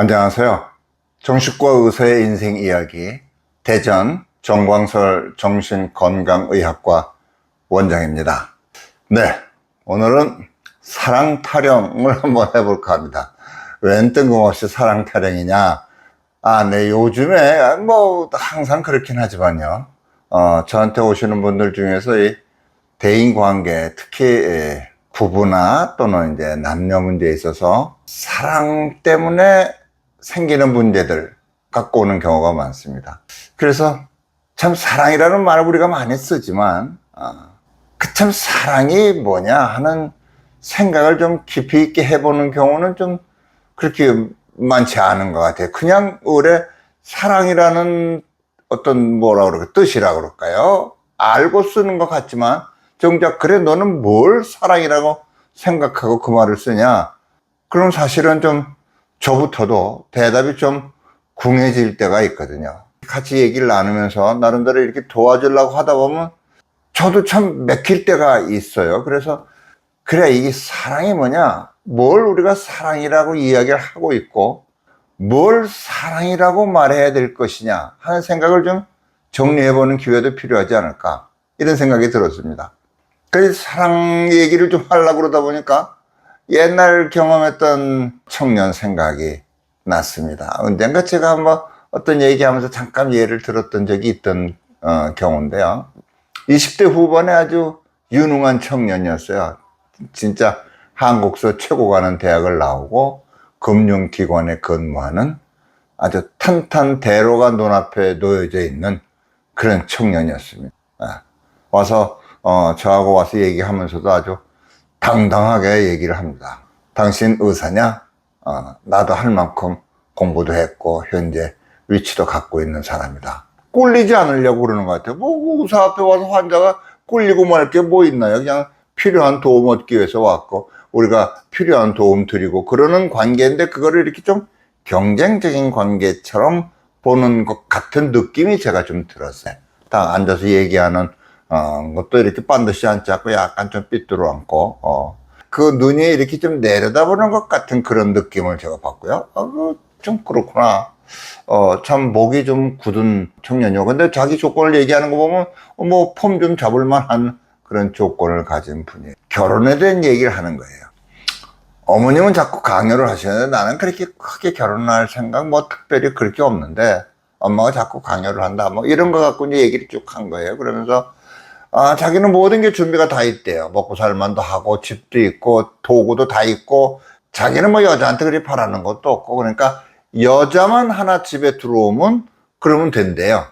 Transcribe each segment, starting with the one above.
안녕하세요. 정신과 의사의 인생 이야기 대전 정광설 정신건강의학과 원장입니다. 네, 오늘은 사랑 타령을 한번 해볼까 합니다. 웬 뜬금없이 사랑 타령이냐? 네, 요즘에 뭐 항상 그렇긴 하지만요. 저한테 오시는 분들 중에서 이 대인관계, 특히 부부나 또는 이제 남녀 문제에 있어서 사랑 때문에 생기는 문제들 갖고 오는 경우가 많습니다. 그래서 참 사랑이라는 말을 우리가 많이 쓰지만 그 참 사랑이 뭐냐 하는 생각을 좀 깊이 있게 해보는 경우는 좀 그렇게 많지 않은 것 같아요. 그냥 올해 사랑이라는 어떤 뭐라 그럴까 뜻이라 그럴까요? 알고 쓰는 것 같지만 정작 그래 너는 뭘 사랑이라고 생각하고 그 말을 쓰냐? 그럼 사실은 좀 저부터도 대답이 좀 궁해질 때가 있거든요. 같이 얘기를 나누면서 나름대로 이렇게 도와주려고 하다 보면 저도 참 맥힐 때가 있어요. 그래서 그래, 이게 사랑이 뭐냐? 뭘 우리가 사랑이라고 이야기를 하고 있고 뭘 사랑이라고 말해야 될 것이냐 하는 생각을 좀 정리해보는 기회도 필요하지 않을까, 이런 생각이 들었습니다. 그래서 사랑 얘기를 좀 하려고 그러다 보니까 옛날 경험했던 청년 생각이 났습니다. 언젠가 제가 한번 어떤 얘기하면서 잠깐 예를 들었던 적이 있던 경우인데요. 20대 후반에 아주 유능한 청년이었어요. 진짜 한국서 최고 가는 대학을 나오고 금융기관에 근무하는 아주 탄탄대로가 눈앞에 놓여져 있는 그런 청년이었습니다. 와서 저하고 와서 얘기하면서도 아주 당당하게 얘기를 합니다. 당신 의사냐? 나도 할 만큼 공부도 했고 현재 위치도 갖고 있는 사람이다. 꿀리지 않으려고 그러는 것 같아요. 뭐 의사 앞에 와서 환자가 꿀리고 말 게 뭐 있나요? 그냥 필요한 도움 얻기 위해서 왔고 우리가 필요한 도움 드리고 그러는 관계인데, 그거를 이렇게 좀 경쟁적인 관계처럼 보는 것 같은 느낌이 제가 좀 들었어요. 딱 앉아서 얘기하는 것도 이렇게 반드시 앉지 않고 약간 좀 삐뚤어 앉고 그 눈이 이렇게 좀 내려다보는 것 같은 그런 느낌을 제가 받고요. 좀 그렇구나. 참 목이 좀 굳은 청년이요. 근데 자기 조건을 얘기하는 거 보면 뭐 폼 좀 잡을 만한 그런 조건을 가진 분이에요. 결혼에 대한 얘기를 하는 거예요. 어머님은 자꾸 강요를 하시는데 나는 그렇게 크게 결혼할 생각 뭐 특별히 그렇게 없는데 엄마가 자꾸 강요를 한다 뭐 이런 거 갖고 이제 얘기를 쭉 한 거예요. 그러면서 자기는 모든 게 준비가 다 있대요. 먹고 살 만도 하고 집도 있고 도구도 다 있고 자기는 뭐 여자한테 그리 바라는 것도 없고, 그러니까 여자만 하나 집에 들어오면 그러면 된대요.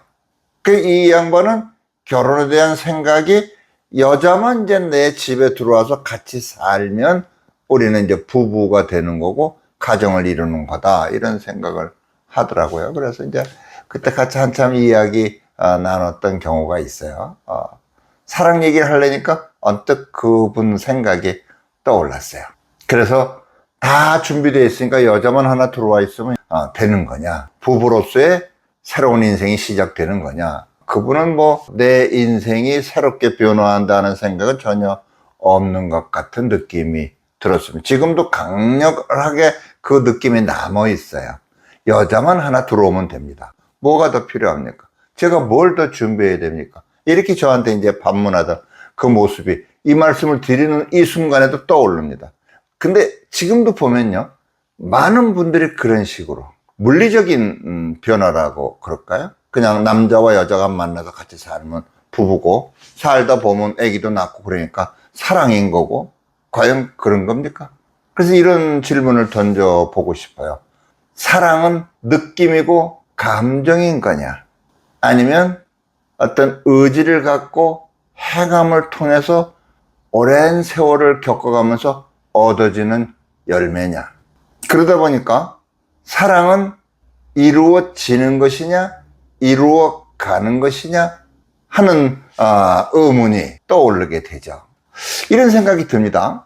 이 양반은 결혼에 대한 생각이 여자만 이제 내 집에 들어와서 같이 살면 우리는 이제 부부가 되는 거고 가정을 이루는 거다, 이런 생각을 하더라고요. 그래서 이제 그때 같이 한참 이야기 나눴던 경우가 있어요. 사랑 얘기를 하려니까 언뜻 그분 생각이 떠올랐어요. 그래서 다 준비되어 있으니까 여자만 하나 들어와 있으면 되는 거냐, 부부로서의 새로운 인생이 시작되는 거냐. 그분은 뭐 내 인생이 새롭게 변화한다는 생각은 전혀 없는 것 같은 느낌이 들었습니다. 지금도 강력하게 그 느낌이 남아 있어요. 여자만 하나 들어오면 됩니다. 뭐가 더 필요합니까? 제가 뭘 더 준비해야 됩니까? 이렇게 저한테 이제 반문하던 그 모습이 이 말씀을 드리는 이 순간에도 떠오릅니다. 근데 지금도 보면요, 많은 분들이 그런 식으로 물리적인 변화라고 그럴까요? 그냥 남자와 여자가 만나서 같이 살면 부부고 살다 보면 아기도 낳고 그러니까 사랑인 거고, 과연 그런 겁니까? 그래서 이런 질문을 던져보고 싶어요. 사랑은 느낌이고 감정인 거냐, 아니면 어떤 의지를 갖고 행함을 통해서 오랜 세월을 겪어가면서 얻어지는 열매냐. 그러다 보니까 사랑은 이루어지는 것이냐 이루어가는 것이냐 하는 의문이 떠오르게 되죠. 이런 생각이 듭니다.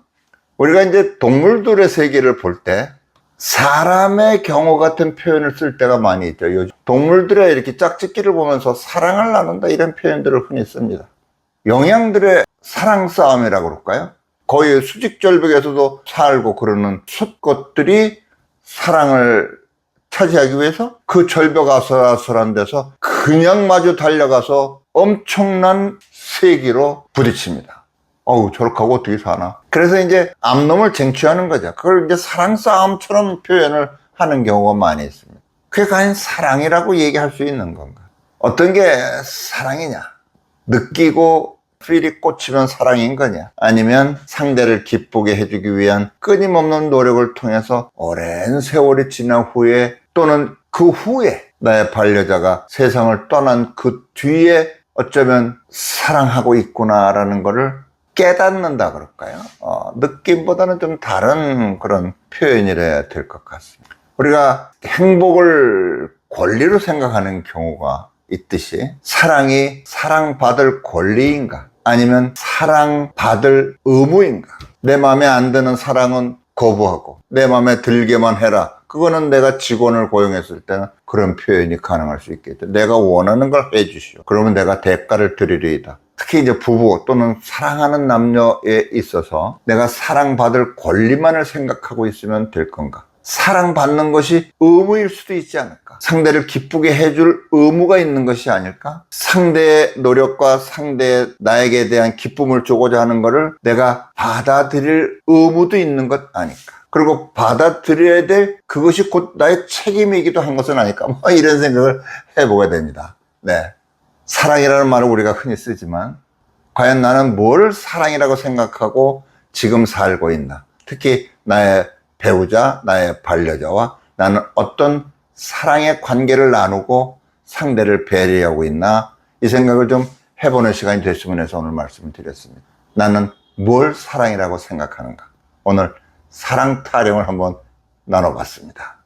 우리가 이제 동물들의 세계를 볼 때 사람의 경우 같은 표현을 쓸 때가 많이 있죠. 요즘 동물들의 이렇게 짝짓기를 보면서 사랑을 나눈다, 이런 표현들을 흔히 씁니다. 영양들의 사랑 싸움이라고 그럴까요? 거의 수직절벽에서도 살고 그러는 숫것들이 사랑을 차지하기 위해서 그 절벽 아슬아슬한 데서 그냥 마주 달려가서 엄청난 세기로 부딪힙니다. 어우, 저렇게 하고 어떻게 사나? 그래서 이제 암놈을 쟁취하는 거죠. 그걸 이제 사랑 싸움처럼 표현을 하는 경우가 많이 있습니다. 그게 과연 사랑이라고 얘기할 수 있는 건가? 어떤 게 사랑이냐? 느끼고 필이 꽂히면 사랑인 거냐? 아니면 상대를 기쁘게 해주기 위한 끊임없는 노력을 통해서 오랜 세월이 지난 후에 또는 그 후에 나의 반려자가 세상을 떠난 그 뒤에 어쩌면 사랑하고 있구나라는 거를 깨닫는다 그럴까요? 느낌보다는 좀 다른 그런 표현이라 될 것 같습니다. 우리가 행복을 권리로 생각하는 경우가 있듯이 사랑이 사랑받을 권리인가? 아니면 사랑받을 의무인가? 내 마음에 안 드는 사랑은 거부하고 내 마음에 들게만 해라. 그거는 내가 직원을 고용했을 때는 그런 표현이 가능할 수 있겠죠. 내가 원하는 걸 해주시오. 그러면 내가 대가를 드리리이다. 특히 이제 부부 또는 사랑하는 남녀에 있어서 내가 사랑받을 권리만을 생각하고 있으면 될 건가? 사랑받는 것이 의무일 수도 있지 않을까? 상대를 기쁘게 해줄 의무가 있는 것이 아닐까? 상대의 노력과 상대의 나에게 대한 기쁨을 주고자 하는 것을 내가 받아들일 의무도 있는 것 아닐까? 그리고 받아들여야 될 그것이 곧 나의 책임이기도 한 것은 아닐까? 뭐 이런 생각을 해보게 됩니다. 네. 사랑이라는 말을 우리가 흔히 쓰지만 과연 나는 뭘 사랑이라고 생각하고 지금 살고 있나? 특히 나의 배우자, 나의 반려자와 나는 어떤 사랑의 관계를 나누고 상대를 배려하고 있나? 이 생각을 좀 해보는 시간이 됐으면 해서 오늘 말씀을 드렸습니다. 나는 뭘 사랑이라고 생각하는가? 오늘 사랑 타령을 한번 나눠봤습니다.